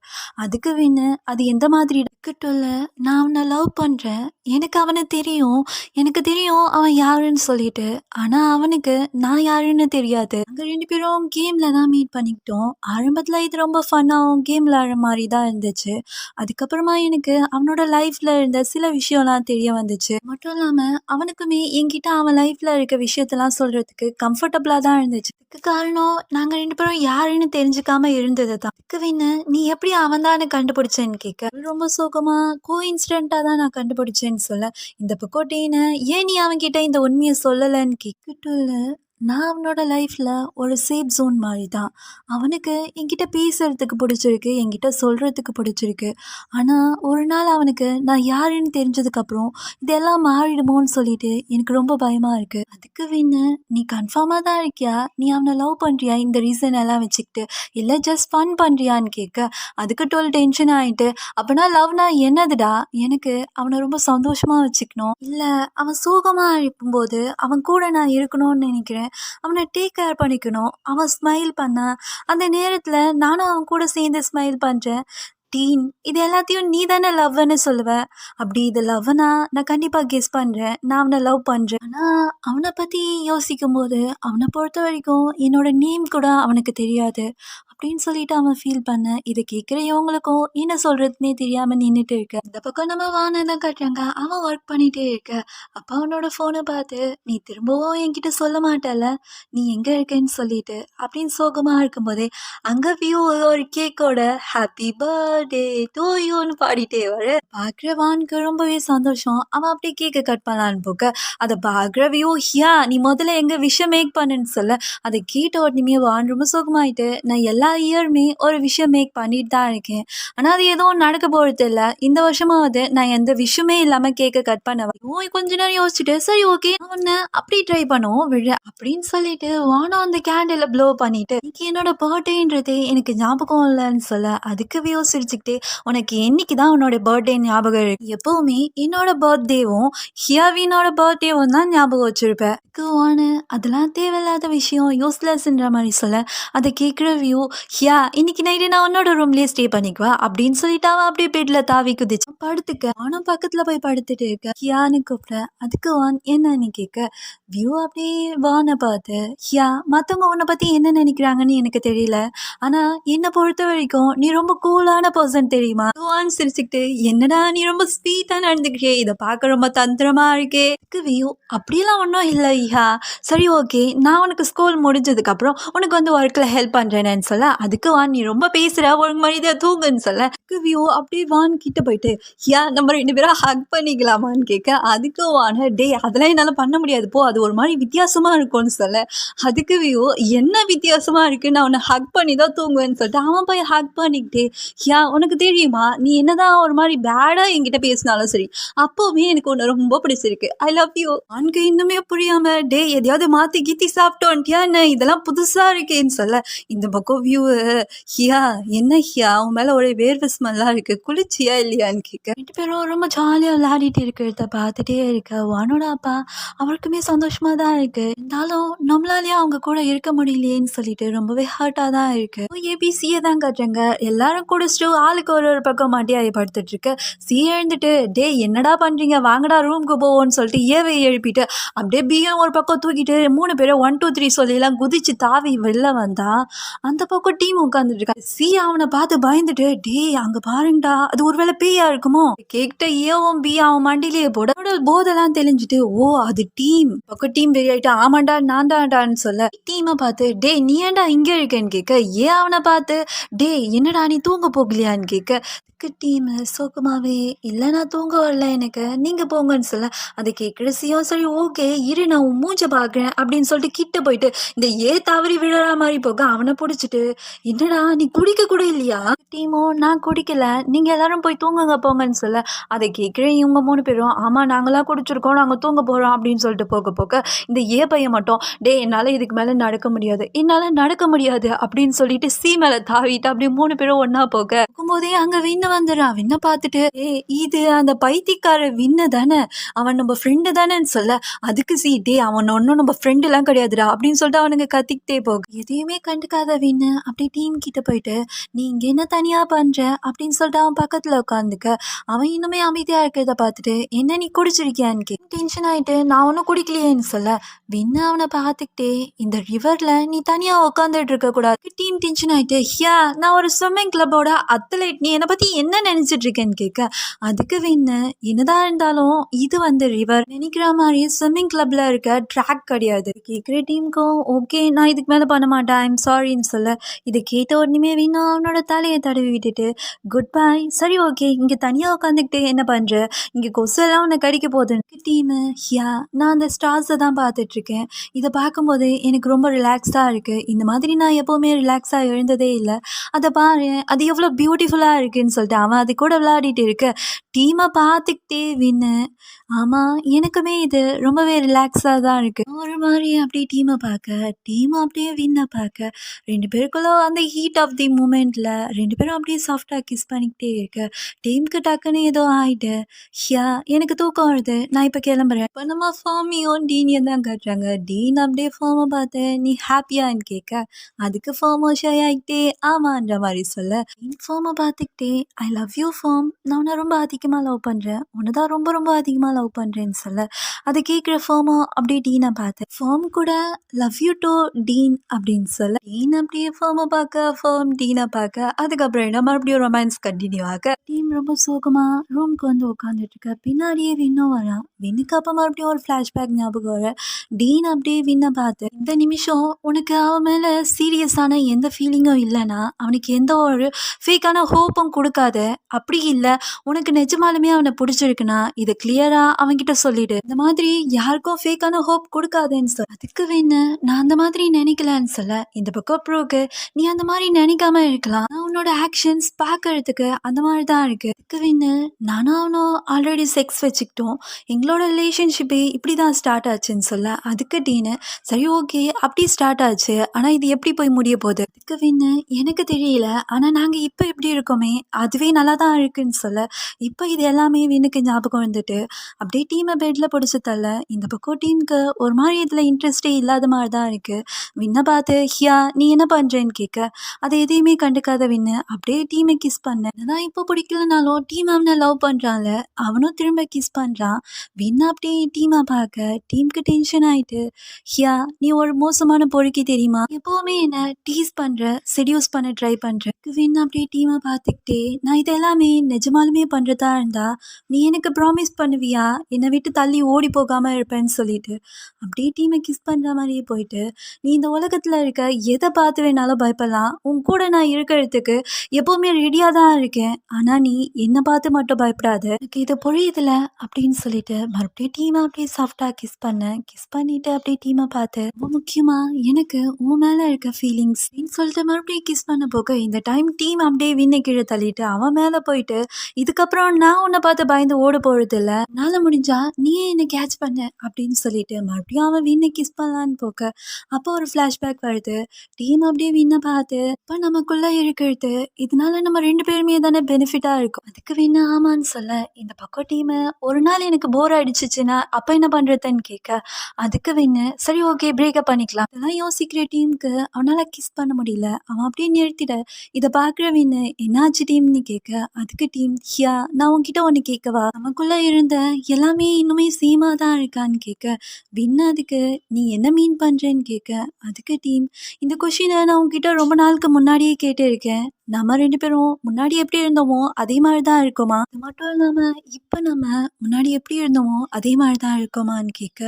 அதுக்கு வேணு அது எந்த மாதிரி இருக்கட்டும்ல நான் அவனை லவ் பண்றேன் எனக்கு தெரியும் அவன் யாருன்னு சொல்லிட்டு ஆனா அவனுக்கு நான் யாருன்னு தெரியாது நாங்க 2 பேரும் கேம்ல தான் மீட் பண்ணிக்கிட்டோம் ஆரம்பத்துல இது ரொம்ப ஃபன்னாகவும் கேம் விளையாடுற மாதிரி தான் இருந்துச்சு அதுக்கப்புறமா எனக்கு அவனோட லைஃப்ல இருந்த சில விஷயம்லாம் தெரிய வந்துச்சு மட்டும் இல்லாம அவனுக்குமே என்கிட்ட அவன் லைஃப்ல இருக்க விஷயத்தெல்லாம் சொல்றதுக்கு கம்ஃபர்டபுளா தான் இருந்துச்சு இதுக்கு காரணம் நாங்க 2 பேரும் யாருன்னு தெரிஞ்சுக்காம இருந்தது தான் நீ எப்படி அவன் தானே கண்டுபிடிச்சேன்னு கேட்க ரொம்ப சோகமா கோ இன்சிடென்ட்டா தான் நான் கண்டுபிடிச்சேன்னு சொல்ல இந்த பக்கோட்டேன்னு ஏன் நீ அவன்கிட்ட இந்த உண்மையை சொல்லலன்னு கேட்கட்டும்ல நான் அவனோட லைஃப்பில் ஒரு சேஃப் ஜோன் மாதிரி தான் அவனுக்கு என்கிட்ட பேசுறதுக்கு பிடிச்சிருக்கு என்கிட்ட சொல்கிறதுக்கு பிடிச்சிருக்கு ஆனால் ஒரு நாள் அவனுக்கு நான் யாருன்னு தெரிஞ்சதுக்கப்புறம் இதெல்லாம் மாறிடுமோன்னு சொல்லிட்டு எனக்கு ரொம்ப பயமாக இருக்குது அதுக்கு வேணு நீ கன்ஃபார்மாக தான் இருக்கியா நீ அவனை லவ் பண்ணுறியா இந்த ரீசன் எல்லாம் வச்சுக்கிட்டு இல்லை ஜஸ்ட் ஃபன் பண்ணுறியான்னு கேட்க அதுக்கு டென்ஷன் ஆகிட்டு அப்போனா லவ்னா என்னதுடா எனக்கு அவனை ரொம்ப சந்தோஷமாக வச்சுக்கணும் இல்லை அவன் சோகமாக இருக்கும்போது அவன் கூட நான் இருக்கணும்னு நினைக்கிறேன் அவனை டேக் கேர் பண்ணிக்கணும் அவன் ஸ்மைல் பண்ண அந்த நேரத்தில் நானும் அவன் கூட சேர்ந்து ஸ்மைல் பண்ணுறேன் டீன் இது எல்லாத்தையும் நீ தானே லவ்னு சொல்லுவ. அப்படி இது லவ்னா நான் கண்டிப்பா கெஸ் பண்றேன். நான் அவனை லவ் பண்றேன். ஆனா அவனை பத்தி யோசிக்கும் போது அவனை பொறுத்த வரைக்கும் என்னோட நேம் கூட அவனுக்கு தெரியாது அப்படின்னு சொல்லிட்டு அவன் ஃபீல் பண்ண. இதை கேட்குற இவங்களுக்கும் என்ன சொல்றதுன்னே தெரியாம நின்றுட்டு இருக்க. இந்த பக்கம் நம்ம வானை தான் கட்டுறாங்க. அவன் ஒர்க் பண்ணிட்டே இருக்க. அப்பா அவனோட ஃபோனை பார்த்து நீ திரும்பவும் என்கிட்ட சொல்ல மாட்டல நீ எங்க இருக்கேன்னு சொல்லிட்டு அப்படின்னு சோகமா இருக்கும்போதே அங்க வியூ ஒரு கேக்கோட ஹாப்பி பர்த்டே டு யூன்னு பாடிட்டே வர பார்க்குற வானுக்கு ரொம்பவே சந்தோஷம். அவன் அப்படியே கேக்கை கட் பண்ணலான்னு போக அதை பார்க்குற வியூ ஹியா நீ முதல்ல எங்க விஷயம் மேக் பண்ணுன்னு சொல்ல அதை கேட்ட உடனே வான் ரொம்ப சோகமாயிட்டு நான் எல்லா இயருமே ஒரு விஷயம் மேக் பண்ணிட்டு தான் இருக்கேன். ஆனா அது எதுவும் நடக்க போறது இல்லை. இந்த வருஷமாவது நான் எந்த விஷயமே இல்லாம கேக்கை கட் பண்ண கொஞ்ச நேரம் யோசிச்சுட்டு சரி ஓகே ஒன்னு அப்படி ட்ரை பண்ணுவோம் விழ அப்படின்னு சொல்லிட்டு வானம் அந்த கேண்டில ப்ளோ பண்ணிட்டு இன்னைக்கு என்னோட பர்த்டேன்றதே எனக்கு ஞாபகம் இல்லைன்னு சொல்ல அதுக்கு வியோ சிரிச்சுக்கிட்டே உனக்கு என்னைக்கு தான் உன்னோட பர்த்டே ஞாபகம் இருக்கு. எப்பவுமே என்னோட பர்த்டேவும் ஹியாவினோட பர்த்டேவும் தான் ஞாபகம் வச்சிருப்பேன். அதெல்லாம் தேவையில்லாத விஷயம் யூஸ்லெஸ்ன்ற மாதிரி சொல்ல அதை கேட்குற வியூ ஹியா இன்னைக்கு நைட்டு நான் உன்னோட ரூம்லயே ஸ்டே பண்ணிக்குவா அப்படின்னு சொல்லிட்டு அவன் அப்படியே பெட்ல தாவி குதிச்சு படுத்துக்க. அவனும் பக்கத்துல போய் படுத்துட்டு இருக்க. ஹியான்னு கூப்பிட அதுக்கு வான் என்னன்னு கேட்க வியூ அப்படியே வானை பார்த்து ஹியா மத்தவங்க உன்னை பத்தி என்ன நினைக்கிறாங்கன்னு எனக்கு தெரியல. ஆனா என்னை பொறுத்த வரைக்கும் நீ ரொம்ப கூலான பர்சன் தெரியுமா. வான் சிரிச்சுக்கிட்டு என்னடா நீ ரொம்ப ஸ்வீட்டா நடந்துக்கிட்டே இதை பார்க்க ரொம்ப தந்திரமா இருக்கே. வியூ அப்படியெல்லாம் ஒன்றும் இல்லை ஹியா சரி ஓகே நான் உனக்கு ஸ்கூல் முடிஞ்சதுக்கு அப்புறம் உனக்கு வந்து ஒர்க்ல ஹெல்ப் பண்றேன்னு சொல்ல அதுக்கு வான் நீ ரொம்ப பேசுற ஒரு மனித தூங்குன்னு சொல்ல வியூ அப்படியே வான் கிட்ட போயிட்டு யா நம்ம 2 பேரும் ஹக் பண்ணிக்கலாமான்னு கேட்க அதுக்கு வான டே அதெல்லாம் என்னால பண்ண முடியாது போ அது ஒரு மாதிரி வித்தியாசமா இருக்கும்னு சொல்ல அதுக்கு வியூ என்ன வித்தியாசமா இருக்கு நான் உன்னை ஹக் பண்ணி தான் தூங்குவேன்னு சொல்லிட்டு அவன் போய் ஹக் பண்ணிக்கிட்டே யா உனக்கு தெரியுமா நீ என்னதான் ஒரு மாதிரி பேடா என்கிட்ட பேசினாலும் சரி அப்போவுமே எனக்கு உன்னை ரொம்ப பிடிச்சிருக்கு ஐ லவ் யூ. அவனுக்கு இன்னுமே புரியாம டே எதையாவது மாத்தி கீத்தி சாப்பிட்டோன்ட்டியா என்ன இதெல்லாம் புதுசா இருக்கேன்னு சொல்ல இந்த பக்கம் வியூ ஹியா என்ன ஹியா உன் மேல ஒரு வேர்வை ஸ்மெல்லாம் இருக்கு குளிச்சியா இல்லையான்னு கேட்க 2 பேரும் ரொம்ப ஜாலியா விளையாடிட்டு இருக்கிறத பார்த்துட்டே இருக்க. வானோட அப்பா அவருக்குமே சந்தோஷமா தான் இருக்கு. இருந்தாலும் நம்மளாலேயே அவங்க கூட இருக்க முடியலையேன்னு சொல்லிட்டு ரொம்பவே ஹர்ட்டா தான் இருக்கு. ஏபிசியை தான் கட்டுறாங்க. எல்லாரும் குடிச்சிட்டு ஆளுக்கு ஒரு பக்கம் மாட்டியாயி படுத்துட்டு இருக்கு. சி எழுந்துட்டு டே என்னடா பண்றீங்க வாங்கடா ரூமுக்கு போவோம்னு சொல்லிட்டு ஏவை எழுப்பிட்டு அப்படியே பியும் ஒரு பக்கம் தூக்கிட்டு 3 பேரும் 1 2 3 சொல்லிலாம் குதிச்சு தாவி வெளில வந்தா அந்த பக்கம் டீம் உட்காந்துட்டு இருக்கா. சி அவனை பார்த்து பயந்துட்டு டே அங்க பாருங்கடா அது ஒருவேளை பேயா இருக்குமோ கேக்கிட்ட ஏவும் பி அவன் மண்டிலேயே போட போதெல்லாம் தெளிஞ்சுட்டு ஓ அது டீம் பக்கம் டீம் வெளியாயிட்டு ஆமாண்டா நான் தான்டான்னு சொல்ல டீமை பார்த்து டே நீ ஏன்டா இங்க இருக்கேன்னு கேட்க ஏன் அவனை பார்த்து டே என்னடா நீ தூங்க போகலையான்னு கேட்க டீம் சோகமாவே இல்லை நான் தூங்க வரல எனக்கு நீங்க போங்கன்னு சொல்ல அதை கேட்குற சியும் சரி ஓகே இரு நான் உன் மூஞ்ச பார்க்குறேன் அப்படின்னு சொல்லிட்டு கிட்ட போயிட்டு இந்த தவறி விழற மாதிரி போக அவனை பிடிச்சிட்டு என்னடா நீ குடிக்க கூட இல்லையா டீமோ நான் குடிக்கல நீங்க எல்லாரும் போய் தூங்குங்க போங்கன்னு சொல்ல அதை கேட்குற இவங்க 3 பேரும் ஆமா நாங்களாம் குடிச்சிருக்கோம் நாங்க தூங்க போறோம் அப்படின்னு சொல்லிட்டு போக போக இந்த பையன் மட்டும் டே என்னால இதுக்கு மேல நடக்க முடியாது என்னால நடக்க முடியாது அப்படின்னு சொல்லிட்டு சி மேல தாவிட்டு அப்படியே 3 பேரும் ஒன்னா போக போதே அங்க விண்ண வந்துடுறான். விண்ண பார்த்துட்டு இது அந்த பைத்தியக்கார விண்ணு தானே அவன் நம்ம ஃப்ரெண்டு தானேன்னு சொல்ல அதுக்கு சி டே அவன் ஒன்னும் நம்ம ஃப்ரெண்டு எல்லாம் கிடையாதுடா அப்படின்னு சொல்லிட்டு அவனுங்க கத்திக்கிட்டே போக எதையுமே கண்டுக்காத விண்ணு அப்படி டீம் கிட்ட போயிட்டு நீ இங்க என்ன தனியா பண்ற அப்படின்னு சொல்லிட்டு அவன் பக்கத்துல உட்காந்துக்க அவன் இன்னுமே அமைதியா இருக்கிறத பார்த்துட்டு என்ன நீ குடிச்சிருக்கியான்னு டென்ஷன் ஆயிட்டு நான் ஒன்னும் குடிக்கலையேன்னு சொல்ல விண்ணு அவனை பார்த்துக்கிட்டே இந்த ரிவர்ல நீ தனியா உட்காந்துட்டு இருக்க கூடாது டீம் டென்ஷன் ஆயிட்டு ஹியா நான் ஒரு ஸ்விம்மிங் கிளப்போட அத்லெட் நீ என்னை பத்தி என்ன நினைச்சிட்டு இருக்கேன்னு கேட்க அதுக்கு விண்ணு என்னதான் இருந்தாலும் இது வந்து ரிவர் நினைக்கிற மாதிரி ஸ்விம்மிங் கிளப்ல இருக்க ட்ராக் கிடையாது கேட்குற டீமுக்கும் ஓகே நான் இதுக்கு மேல பண்ண மாட்டேன் ஐம் சாரின்னு சொல்ல இதை கேட்ட உடனே விண்ணு அவனோட தலையை தடவி விட்டுட்டு குட் பை சரி ஓகே இங்க தனியா உட்காந்துக்கிட்டு என்ன பண்ற இங்க கொசு எல்லாம் உன்னை கடிக்க போகுது டீமு ஹியா நான் அந்த ஸ்டார்ஸை தான் பார்த்துட்டு இருக்கேன் இதை பார்க்கும்போது எனக்கு ரொம்ப ரிலாக்ஸா இருக்கு இந்த மாதிரி நான் எப்பவுமே ரிலாக்ஸா எழுந்ததே இல்லை அதை பாரு அது எவ்வளோ பியூட்டிஃபுல்லா இருக்குன்னு சொல்லிட்டு அவன் அது கூட விளையாடிட்டு இருக்க டீமை பார்த்துக்கிட்டே வின்னு ஆமா எனக்குமே இது ரொம்பவே ரிலாக்ஸா தான் இருக்கு ஒரு மாதிரி அப்படியே டீமை பார்க்க டீம் அப்படியே வின்ன பார்க்க 2 பேருக்குள்ள அப்போலாம் அந்த ஹீட் ஆஃப் தி மூமெண்ட்ல 2 பேரும் அப்படியே சாஃப்ட்டா கிஸ் பண்ணிக்கிட்டே இருக்க, டீமுக்கு டக்குன்னு ஏதோ ஆயிட்டு, "யா எனக்கு தூக்கம் வருது. நான் இப்ப கிளம்புறேன்." இப்ப நம்ம ஃபர்மியும், டீனியும் தான் காட்டுறாங்க. டீன் அப்படியே ஃபர்ம பார்த்து, "நீ ஹாப்பியான்னு?" கேட்க, அதுக்கு ஃபர்மும் ஷை ஆயிக்கிட்டே ஆமான்ற மாரி சொல்ல, டீன் ஃபர்ம பார்த்துக்கிட்டே, "ஐ லவ் யூ ஃபர்ம். நான் உன்ன ரொம்ப அதிகமா லவ் பண்றேன். உன்ன தான் ரொம்ப ரொம்ப அதிகமா லவ் பண்றேன்னு" சொல்ல, அத கேட்குற ஃபர்மும் அப்படியே டீன பார்த்து, "ஃபர்ம் கூட லவ் யூ டூ டீன்" அப்படின்னு சொல்ல, டீன் அப்படியே ஃபர்ம பார்க்க, ஃபர்ம் டீன பார்க்க, அதுக்கப்புறம் என்ன மறுபடியும் ரொமான்ஸ் கன்டின்யூ ஆக, டீன் ரொம்ப சோகமா ரூம்க்கு வந்து உட்காந்துட்டு இருக்க. பின்னாடியே வின்னும் வரான். வின்னுக்கு அப்ப மறுபடியும் ஒரு ஃப்ளாஷ்பேக் ஞாபகம் வர, டீன் அப்படியே வின்ன பார்த்து, "இந்த நிமிஷம் உனக்கு அவன் மேல சீரியஸான எந்த ஃபீலிங்கும் இல்லைன்னா, அவனுக்கு எந்த ஒரு ஃபேக்கான ஹோப்பும் கொடுக்காத. அப்படி இல்ல, உனக்கு நிஜமாலுமே அவனை பிடிச்சிருக்குன்னா, இதை கிளியரா அவன்கிட்ட சொல்லிடு. இந்த மாதிரி யாருக்கும் ஃபேக்கான ஹோப் கொடுக்காதேன்னு சொல்ல, அதுக்கு வேணு நான் அந்த மாதிரி நினைக்கலன்னு சொல்ல, இந்த பக்கம் ப்ரோக்கு நீ அந்த மாதிரி நினைக்காம இருக்கலாம். ஆனா உன்னோட ஆக்ஷன்ஸ் பார்க்கறதுக்கு அந்த மாதிரி தான் இருக்கு. அதுக்கு வேணு நானும் அவனும் ஆல்ரெடி செக்ஸ் வச்சுக்கிட்டோம். எங்களோட ரிலேஷன்ஷிப்பே இப்படி தான் ஸ்டார்ட் ஆச்சுன்னு சொல்ல, அதுக்கு டீனு சரி ஓகே அப்படி ஸ்டார்ட் ஆச்சு. ஆனா இது எப்படி போய் முடிய போகுது? அதுக்கு வேணு எனக்கு தெரியல. ஆனா நாங்க இப்ப எப்படி இருக்கோமே அதுவே நல்லா தான் இருக்குன்னு சொல்ல, இப்ப இது எல்லாமே வினுக்கு ஞாபகம் வந்துட்டு அப்படியே டீமை பெட்ல பிடிச்சி தள்ள, இந்த பக்கம் டீமுக்கு ஒரு மாதிரி இதுல இன்ட்ரெஸ்டே இல்லாத மாதிரி தான் இருக்கு. வின்ன பார்த்து ஹியா நீ என்ன பண்றேன்னு கேட்க, அதை எதையுமே கண்டுக்காத வின்னு அப்படியே டீமை கிஸ் பண்ண. நான் இப்போ பிடிக்கலனாலும் டீம் அவனை லவ் பண்றான்ல, அவனும் திரும்ப கிஸ் பண்றான். வின் அப்படியே டீமை பார்க்க டீமுக்கு டென்ஷன் ஆயிட்டு, ஹியா நீ ஒரு மோசமான பொறுக்கி தெரியுமா, எப்பவுமே என்ன டீஸ் பண்ற, செடியூஸ் பண்ண ட்ரை பண்ற. வின் அப்படியே டீமை பார்த்துக்கிட்டே, நான் இது எல்லாமே நிஜமாலுமே பண்றதா இருந்தா நீ எனக்கு ப்ராமிஸ் பண்ணுவியா என்னை விட்டு தள்ளி ஓடி போகாம இருப்பேன்னு சொல்லிட்டு அப்படியே டீமை கிஸ் பண்ற மாதிரியே போயிட்டு, நீ இந்த உலகத்துல இருக்க எதை பார்த்து வேணாலும் பயப்படலாம். உன் கூட நான் இருக்கிறதுக்கு எப்பவுமே ரெடியா தான் இருக்கேன். ஆனா நீ என்னை பார்த்து மட்டும் பயப்படாத. எனக்கு இது புரியுதுல அப்படின்னு சொல்லிட்டு மறுபடியும் டீமை அப்படியே சாஃப்டா கிஸ் பண்ணேன். கிஸ் பண்ணிட்டு அப்படியே டீமை பார்த்து, ரொம்ப முக்கியமா எனக்கு உன் மேல இருக்க ஃபீலிங்ஸ் சொல்லிட்டு மறுபடியும் கிஸ் பண்ண போக, இந்த டைம் டீம் அப்படியே விண்ணை கீழே தள்ளிட்டு அவன் மேல போயிட்டு, இதுக்கப்புறம் நான் உன்னை பார்த்து பயந்து ஓட போறது இல்ல. என்னால முடிஞ்சா நீயே என்னை கேட்ச் பண்ண அப்படின்னு சொல்லிட்டு மறுபடியும் அவன் விண்ணை கிஸ் பண்ணலான்னு போக, அப்போ ஒரு ஃப்ளாஷ்பேக் வருது. டீம் அப்படியே வின்ன பார்த்து, இப்போ நமக்குள்ள இருக்கிறது இதனால நம்ம 2 பேருமே தானே பெனிஃபிட்டா இருக்கும். அதுக்கு வின்ன ஆமான்னு சொல்ல, இந்த பக்கம் டீம் ஒரு நாள் எனக்கு போர் அடிச்சிச்சுன்னா அப்ப என்ன பண்றதுன்னு கேட்க, அதுக்கு வின்னு சரி ஓகே பிரேக்கப் பண்ணிக்கலாம். இதெல்லாம் யோசிக்கிற டீமுக்கு அவனால கிஸ் பண்ண முடியல. அவன் அப்படியே நிறுத்திட, இதை பார்க்குற வின்னு என்னாச்சு டீம்னு கேட்க, அதுக்கு டீம் ஹியா நான் உன்கிட்ட ஒன்று கேட்கவா, நமக்குள்ள இருந்த எல்லாமே இன்னுமே சேமா தான் இருக்கான்னு கேட்க, வின்னு அதுக்கு நீ என்ன மீன் பண்றேன்னு கேட்க, அதுக்கு டீம் இந்த கொஷினை நான் உன்கிட்ட ரொம்ப நாளுக்கு முன்னாடியே கேட்டு இருக்கேன். நம்ம 2 பேரும் முன்னாடி எப்படி இருந்தோமோ அதே மாதிரி தான் இருக்கோமா, அது மட்டும் இல்லாம இப்ப நம்ம முன்னாடி எப்படி இருந்தோமோ அதே மாதிரி தான் இருக்கோமான்னு கேட்க,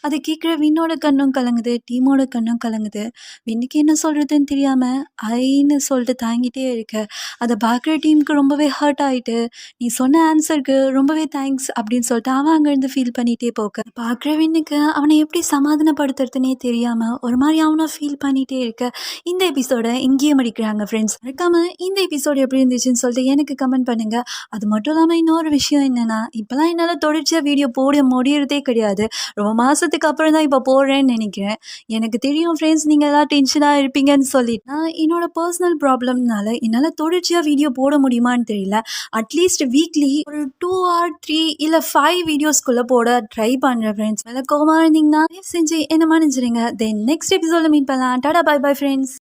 அதை கேட்குற வின்னோட கண்ணும் கலங்குது, டீமோட கண்ணும் கலங்குது. வின்னுக்கு என்ன சொல்றதுன்னு தெரியாம ஐன்னு சொல்லிட்டு தாங்கிட்டே இருக்க, அதை பார்க்குற டீமுக்கு ரொம்பவே ஹர்ட் ஆயிட்டு, நீ சொன்ன ஆன்சருக்கு ரொம்பவே தேங்க்ஸ் அப்படின்னு சொல்லிட்டு அவன் அங்கேருந்து ஃபீல் பண்ணிட்டே போக, பார்க்குற வின்னுக்கு அவனை எப்படி சமாதானப்படுத்துறதுனே தெரியாம ஒரு மாதிரி அவனும் ஃபீல் பண்ணிட்டே இருக்க, இந்த எபிசோட இங்கேயே முடிக்கிறாங்க ஃப்ரெண்ட்ஸ். மறக்காம இந்த எபிசோட் எப்படி இருந்துச்சுன்னு சொல்லிட்டு எனக்கு கமெண்ட் பண்ணுங்க. அது மட்டும் இல்லாமல் இன்னொரு விஷயம் என்னன்னா, இப்போலாம் என்னால் தொடர்ச்சியாக வீடியோ போட முடியறதே கிடையாது. ரொம்ப மாதத்துக்கு அப்புறம் தான் இப்போ போடுறேன்னு நினைக்கிறேன். எனக்கு தெரியும் ஃப்ரெண்ட்ஸ் நீங்கள் எல்லாம் டென்ஷனாக இருப்பீங்கன்னு சொல்லிட்டு, நான் என்னோட பர்சனல் ப்ராப்ளம்னால என்னால் தொடர்ச்சியாக வீடியோ போட முடியுமான்னு தெரியல. அட்லீஸ்ட் வீக்லி ஒரு 2 or 3 இல்லை 5 வீடியோஸ்குள்ளே போட ட்ரை பண்ணுறேன் ஃப்ரெண்ட்ஸ். மேலே கோவமாக இருந்தீங்கன்னா செஞ்சு என்ன மன்னிச்சிடுங்க. தென் நெக்ஸ்ட் எபிசோட மீட் பண்ணலாம். டாடா பை பை ஃப்ரெண்ட்ஸ்.